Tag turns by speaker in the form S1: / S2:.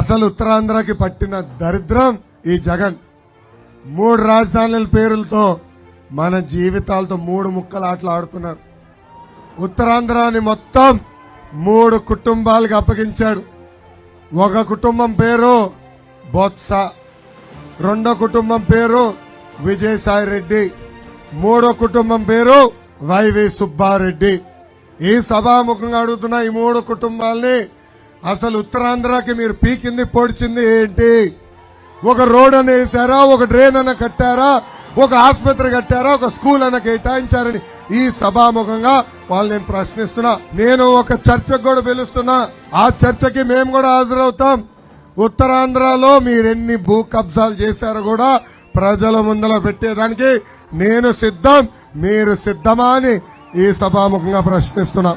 S1: అసలు ఉత్తరాంధ్రకి పట్టిన దరిద్రం ఈ జగన్ 3 రాజధానుల పేరులతో మన జీవితాలతో 3 ముక్కలు ఆటలు ఆడుతున్నారు. ఉత్తరాంధ్రాని మొత్తం 3 కుటుంబాలకు అప్పగించాడు. ఒక కుటుంబం పేరు బొత్స, రెండో కుటుంబం పేరు విజయసాయి రెడ్డి, మూడో కుటుంబం పేరు వైవి సుబ్బారెడ్డి. ఈ సభాముఖంగా అడుగుతున్న ఈ 3 కుటుంబాలని అసలు ఉత్తరాంధ్రకి మీరు పీకింది పొడిచింది ఏంటి? ఒక రోడ్ అని వేశారా, ఒక డ్రైన్ అన్న కట్టారా, ఒక ఆసుపత్రి కట్టారా, ఒక స్కూల్ అన్న కేటాయించారని ఈ సభాముఖంగా వాళ్ళు నేను ప్రశ్నిస్తున్నా. నేను ఒక చర్చకు కూడా పిలుస్తున్నా. ఆ చర్చకి మేము కూడా హాజరవుతాం. ఉత్తరాంధ్రలో మీరెన్ని భూ కబ్జాలు చేశారో కూడా ప్రజల ముందర పెట్టేదానికి నేను సిద్ధం, మీరు సిద్ధమా అని ఈ సభాముఖంగా ప్రశ్నిస్తున్నా.